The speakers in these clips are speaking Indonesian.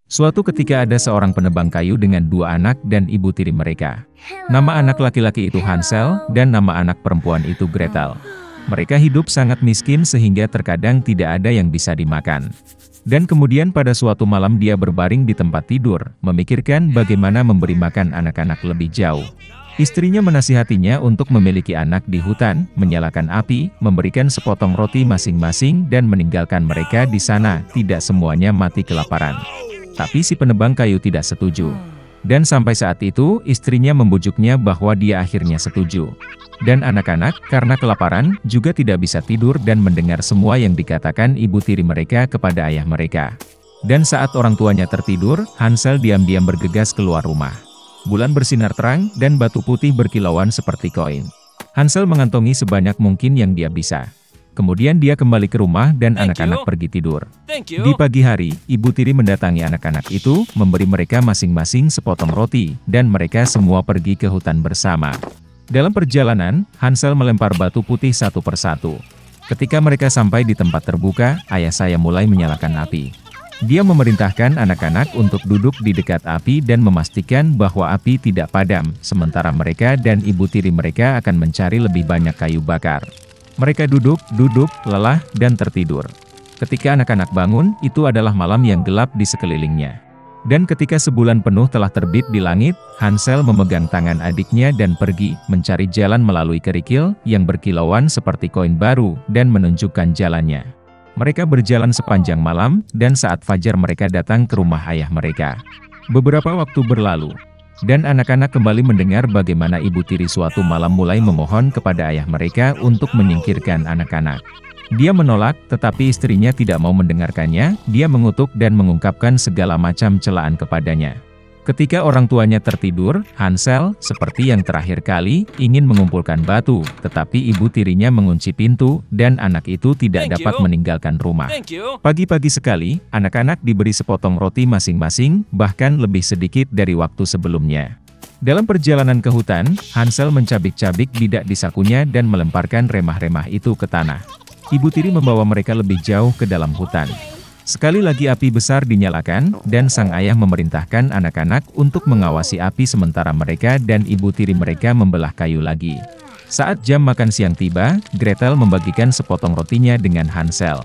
Suatu ketika ada seorang penebang kayu dengan dua anak dan ibu tiri mereka. Nama anak laki-laki itu Hansel, dan nama anak perempuan itu Gretel. Mereka hidup sangat miskin sehingga terkadang tidak ada yang bisa dimakan. Dan kemudian pada suatu malam dia berbaring di tempat tidur, memikirkan bagaimana memberi makan anak-anak lebih jauh. Istrinya menasihatinya untuk memiliki anak di hutan, menyalakan api, memberikan sepotong roti masing-masing dan meninggalkan mereka di sana, tidak semuanya mati kelaparan. Tapi si penebang kayu tidak setuju. Dan sampai saat itu, istrinya membujuknya bahwa dia akhirnya setuju. Dan anak-anak, karena kelaparan, juga tidak bisa tidur dan mendengar semua yang dikatakan ibu tiri mereka kepada ayah mereka. Dan saat orang tuanya tertidur, Hansel diam-diam bergegas keluar rumah. Bulan bersinar terang, dan batu putih berkilauan seperti koin. Hansel mengantongi sebanyak mungkin yang dia bisa. Kemudian dia kembali ke rumah dan anak-anak pergi tidur. Di pagi hari, ibu tiri mendatangi anak-anak itu, memberi mereka masing-masing sepotong roti, dan mereka semua pergi ke hutan bersama. Dalam perjalanan, Hansel melempar batu putih satu persatu. Ketika mereka sampai di tempat terbuka, ayah saya mulai menyalakan api. Dia memerintahkan anak-anak untuk duduk di dekat api dan memastikan bahwa api tidak padam, sementara mereka dan ibu tiri mereka akan mencari lebih banyak kayu bakar. Mereka duduk, lelah, dan tertidur. Ketika anak-anak bangun, itu adalah malam yang gelap di sekelilingnya. Dan ketika sebulan penuh telah terbit di langit, Hansel memegang tangan adiknya dan pergi, mencari jalan melalui kerikil, yang berkilauan seperti koin baru, dan menunjukkan jalannya. Mereka berjalan sepanjang malam, dan saat fajar mereka datang ke rumah ayah mereka. Beberapa waktu berlalu. Dan anak-anak kembali mendengar bagaimana ibu tiri suatu malam mulai memohon kepada ayah mereka untuk menyingkirkan anak-anak. Dia menolak, tetapi istrinya tidak mau mendengarkannya, dia mengutuk dan mengungkapkan segala macam celaan kepadanya. Ketika orang tuanya tertidur, Hansel, seperti yang terakhir kali, ingin mengumpulkan batu, tetapi ibu tirinya mengunci pintu, dan anak itu tidak dapat meninggalkan rumah. Pagi-pagi sekali, anak-anak diberi sepotong roti masing-masing, bahkan lebih sedikit dari waktu sebelumnya. Dalam perjalanan ke hutan, Hansel mencabik-cabik bidak di sakunya dan melemparkan remah-remah itu ke tanah. Ibu tiri membawa mereka lebih jauh ke dalam hutan. Sekali lagi api besar dinyalakan, dan sang ayah memerintahkan anak-anak untuk mengawasi api sementara mereka dan ibu tiri mereka membelah kayu lagi. Saat jam makan siang tiba, Gretel membagikan sepotong rotinya dengan Hansel.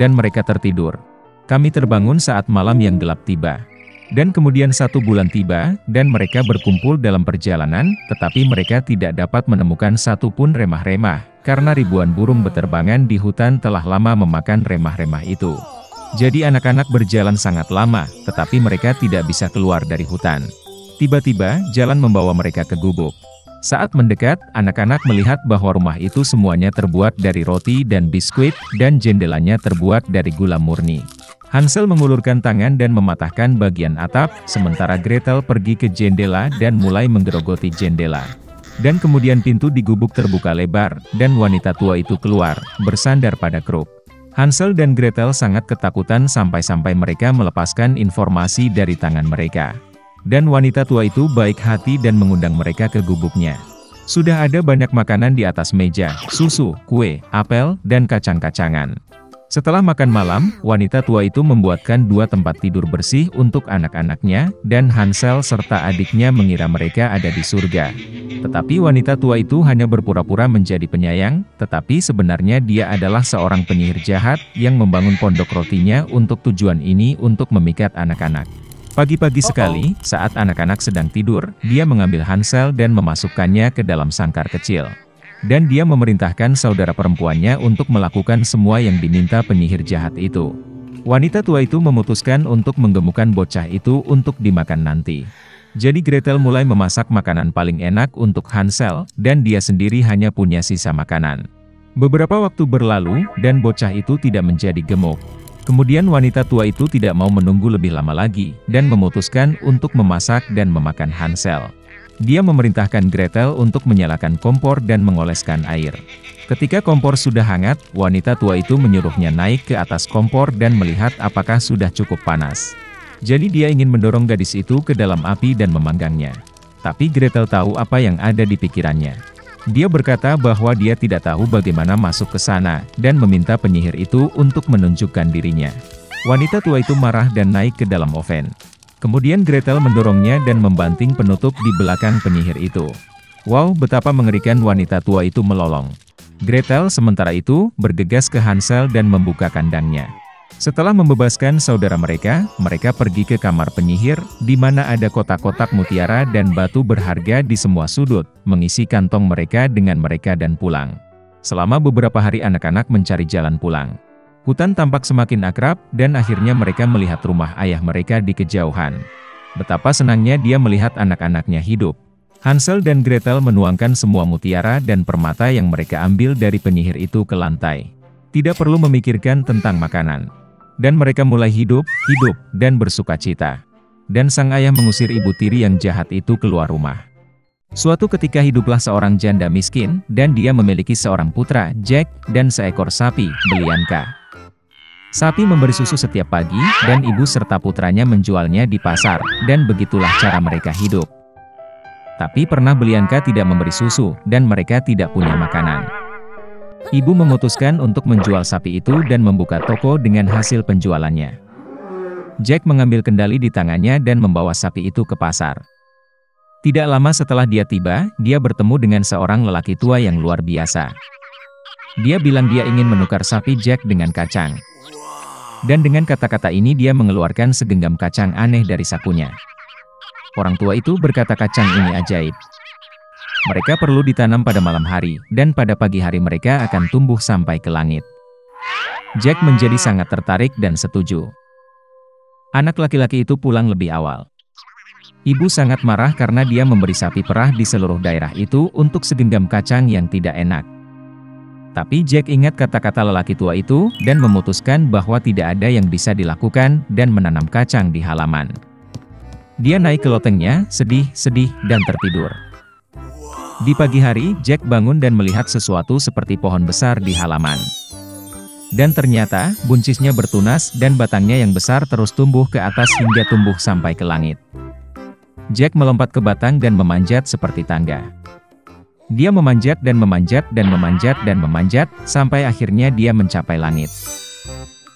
Dan mereka tertidur. Kami terbangun saat malam yang gelap tiba. Dan kemudian 1 bulan tiba, dan mereka berkumpul dalam perjalanan, tetapi mereka tidak dapat menemukan satu pun remah-remah, karena ribuan burung beterbangan di hutan telah lama memakan remah-remah itu. Jadi anak-anak berjalan sangat lama, tetapi mereka tidak bisa keluar dari hutan. Tiba-tiba, jalan membawa mereka ke gubuk. Saat mendekat, anak-anak melihat bahwa rumah itu semuanya terbuat dari roti dan biskuit, dan jendelanya terbuat dari gula murni. Hansel mengulurkan tangan dan mematahkan bagian atap, sementara Gretel pergi ke jendela dan mulai menggerogoti jendela. Dan kemudian pintu di gubuk terbuka lebar, dan wanita tua itu keluar, bersandar pada kruk. Hansel dan Gretel sangat ketakutan sampai-sampai mereka melepaskan informasi dari tangan mereka. Dan wanita tua itu baik hati dan mengundang mereka ke gubuknya. Sudah ada banyak makanan di atas meja, susu, kue, apel, dan kacang-kacangan. Setelah makan malam, wanita tua itu membuatkan 2 tempat tidur bersih untuk anak-anaknya, dan Hansel serta adiknya mengira mereka ada di surga. Tetapi wanita tua itu hanya berpura-pura menjadi penyayang, tetapi sebenarnya dia adalah seorang penyihir jahat yang membangun pondok rotinya untuk tujuan ini untuk memikat anak-anak. Pagi-pagi sekali, saat anak-anak sedang tidur, dia mengambil Hansel dan memasukkannya ke dalam sangkar kecil. Dan dia memerintahkan saudara perempuannya untuk melakukan semua yang diminta penyihir jahat itu. Wanita tua itu memutuskan untuk menggemukkan bocah itu untuk dimakan nanti. Jadi Gretel mulai memasak makanan paling enak untuk Hansel, dan dia sendiri hanya punya sisa makanan. Beberapa waktu berlalu, dan bocah itu tidak menjadi gemuk. Kemudian wanita tua itu tidak mau menunggu lebih lama lagi, dan memutuskan untuk memasak dan memakan Hansel. Dia memerintahkan Gretel untuk menyalakan kompor dan mengoleskan air. Ketika kompor sudah hangat, wanita tua itu menyuruhnya naik ke atas kompor dan melihat apakah sudah cukup panas. Jadi dia ingin mendorong gadis itu ke dalam api dan memanggangnya. Tapi Gretel tahu apa yang ada di pikirannya. Dia berkata bahwa dia tidak tahu bagaimana masuk ke sana, dan meminta penyihir itu untuk menunjukkan dirinya. Wanita tua itu marah dan naik ke dalam oven. Kemudian Gretel mendorongnya dan membanting penutup di belakang penyihir itu. Wow, betapa mengerikan wanita tua itu melolong. Gretel sementara itu bergegas ke Hansel dan membuka kandangnya. Setelah membebaskan saudara mereka pergi ke kamar penyihir, di mana ada kotak-kotak mutiara dan batu berharga di semua sudut, mengisi kantong mereka dengan mereka dan pulang. Selama beberapa hari anak-anak mencari jalan pulang. Hutan tampak semakin akrab, dan akhirnya mereka melihat rumah ayah mereka di kejauhan. Betapa senangnya dia melihat anak-anaknya hidup. Hansel dan Gretel menuangkan semua mutiara dan permata yang mereka ambil dari penyihir itu ke lantai. Tidak perlu memikirkan tentang makanan. Dan mereka mulai hidup, dan bersukacita. Dan sang ayah mengusir ibu tiri yang jahat itu keluar rumah. Suatu ketika hiduplah seorang janda miskin, dan dia memiliki seorang putra, Jack, dan seekor sapi, Belianka. Sapi memberi susu setiap pagi, dan ibu serta putranya menjualnya di pasar, dan begitulah cara mereka hidup. Tapi pernah Belianka tidak memberi susu, dan mereka tidak punya makanan. Ibu memutuskan untuk menjual sapi itu dan membuka toko dengan hasil penjualannya. Jack mengambil kendali di tangannya dan membawa sapi itu ke pasar. Tidak lama setelah dia tiba, dia bertemu dengan seorang lelaki tua yang luar biasa. Dia bilang dia ingin menukar sapi Jack dengan kacang. Dan dengan kata-kata ini dia mengeluarkan segenggam kacang aneh dari sakunya. Orang tua itu berkata kacang ini ajaib. Mereka perlu ditanam pada malam hari, dan pada pagi hari mereka akan tumbuh sampai ke langit. Jack menjadi sangat tertarik dan setuju. Anak laki-laki itu pulang lebih awal. Ibu sangat marah karena dia memberi sapi perah di seluruh daerah itu untuk segenggam kacang yang tidak enak. Tapi Jack ingat kata-kata lelaki tua itu, dan memutuskan bahwa tidak ada yang bisa dilakukan, dan menanam kacang di halaman. Dia naik ke lotengnya, sedih, dan tertidur. Di pagi hari, Jack bangun dan melihat sesuatu seperti pohon besar di halaman. Dan ternyata, buncisnya bertunas, dan batangnya yang besar terus tumbuh ke atas hingga tumbuh sampai ke langit. Jack melompat ke batang dan memanjat seperti tangga. Dia memanjat dan memanjat dan memanjat dan memanjat, sampai akhirnya dia mencapai langit.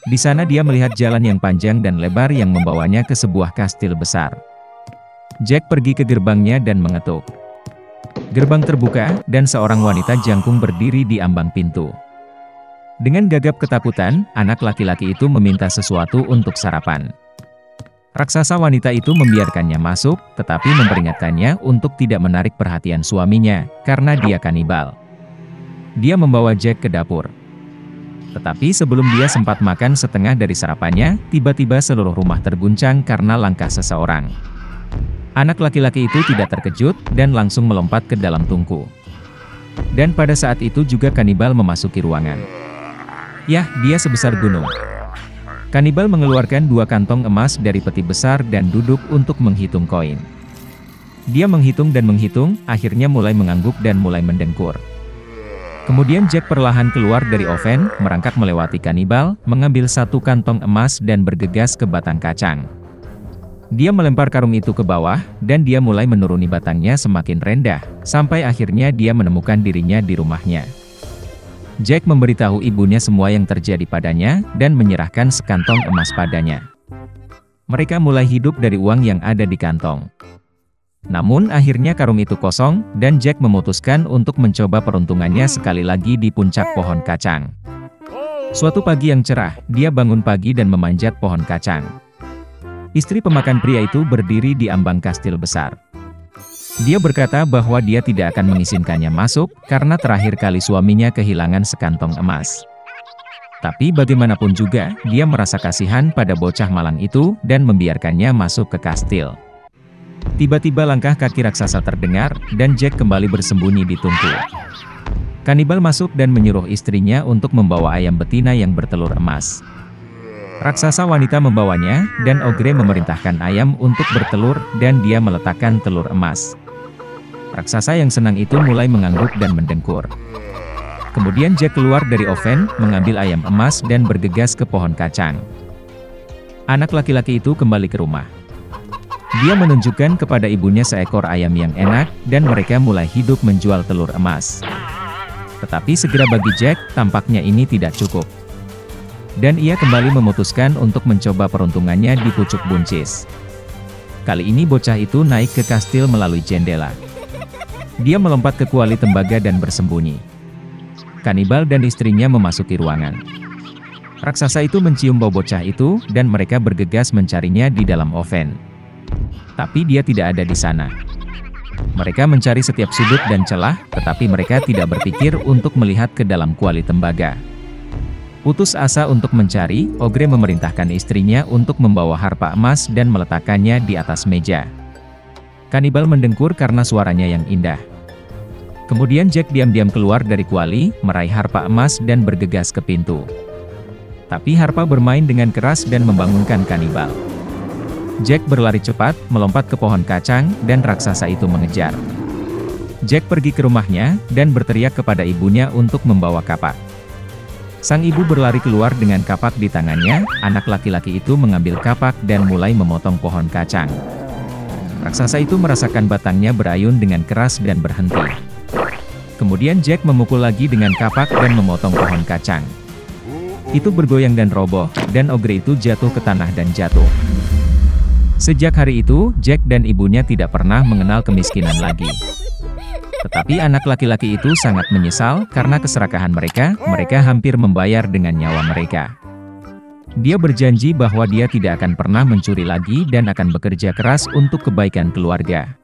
Di sana dia melihat jalan yang panjang dan lebar yang membawanya ke sebuah kastil besar. Jack pergi ke gerbangnya dan mengetuk. Gerbang terbuka, dan seorang wanita jangkung berdiri di ambang pintu. Dengan gagap ketakutan, anak laki-laki itu meminta sesuatu untuk sarapan. Raksasa wanita itu membiarkannya masuk, tetapi memperingatkannya untuk tidak menarik perhatian suaminya, karena dia kanibal. Dia membawa Jack ke dapur. Tetapi sebelum dia sempat makan setengah dari sarapannya, tiba-tiba seluruh rumah terguncang karena langkah seseorang. Anak laki-laki itu tidak terkejut, dan langsung melompat ke dalam tungku. Dan pada saat itu juga kanibal memasuki ruangan. Yah, dia sebesar gunung. Kanibal mengeluarkan 2 kantong emas dari peti besar dan duduk untuk menghitung koin. Dia menghitung dan menghitung, akhirnya mulai mengangguk dan mulai mendengkur. Kemudian Jack perlahan keluar dari oven, merangkak melewati kanibal, mengambil 1 kantong emas dan bergegas ke batang kacang. Dia melempar karung itu ke bawah, dan dia mulai menuruni batangnya semakin rendah, sampai akhirnya dia menemukan dirinya di rumahnya. Jack memberitahu ibunya semua yang terjadi padanya, dan menyerahkan sekantong emas padanya. Mereka mulai hidup dari uang yang ada di kantong. Namun akhirnya karung itu kosong, dan Jack memutuskan untuk mencoba peruntungannya sekali lagi di puncak pohon kacang. Suatu pagi yang cerah, dia bangun pagi dan memanjat pohon kacang. Istri pemakan pria itu berdiri di ambang kastil besar. Dia berkata bahwa dia tidak akan mengizinkannya masuk, karena terakhir kali suaminya kehilangan sekantong emas. Tapi bagaimanapun juga, dia merasa kasihan pada bocah malang itu, dan membiarkannya masuk ke kastil. Tiba-tiba langkah kaki raksasa terdengar, dan Jack kembali bersembunyi di tungku. Kanibal masuk dan menyuruh istrinya untuk membawa ayam betina yang bertelur emas. Raksasa wanita membawanya, dan Ogre memerintahkan ayam untuk bertelur, dan dia meletakkan telur emas. Raksasa yang senang itu mulai mengangguk dan mendengkur. Kemudian Jack keluar dari oven, mengambil ayam emas dan bergegas ke pohon kacang. Anak laki-laki itu kembali ke rumah. Dia menunjukkan kepada ibunya seekor ayam yang enak, dan mereka mulai hidup menjual telur emas. Tetapi segera bagi Jack, tampaknya ini tidak cukup. Dan ia kembali memutuskan untuk mencoba peruntungannya di pucuk buncis. Kali ini bocah itu naik ke kastil melalui jendela. Dia melompat ke kuali tembaga dan bersembunyi. Kanibal dan istrinya memasuki ruangan. Raksasa itu mencium bau bocah itu, dan mereka bergegas mencarinya di dalam oven. Tapi dia tidak ada di sana. Mereka mencari setiap sudut dan celah, tetapi mereka tidak berpikir untuk melihat ke dalam kuali tembaga. Putus asa untuk mencari, Ogre memerintahkan istrinya untuk membawa harpa emas dan meletakkannya di atas meja. Kanibal mendengkur karena suaranya yang indah. Kemudian Jack diam-diam keluar dari kuali, meraih harpa emas dan bergegas ke pintu. Tapi harpa bermain dengan keras dan membangunkan kanibal. Jack berlari cepat, melompat ke pohon kacang, dan raksasa itu mengejar. Jack pergi ke rumahnya, dan berteriak kepada ibunya untuk membawa kapak. Sang ibu berlari keluar dengan kapak di tangannya, anak laki-laki itu mengambil kapak dan mulai memotong pohon kacang. Raksasa itu merasakan batangnya berayun dengan keras dan berhenti. Kemudian Jack memukul lagi dengan kapak dan memotong pohon kacang. Itu bergoyang dan roboh, dan ogre itu jatuh ke tanah dan jatuh. Sejak hari itu, Jack dan ibunya tidak pernah mengenal kemiskinan lagi. Tetapi anak laki-laki itu sangat menyesal karena keserakahan mereka hampir membayar dengan nyawa mereka. Dia berjanji bahwa dia tidak akan pernah mencuri lagi dan akan bekerja keras untuk kebaikan keluarga.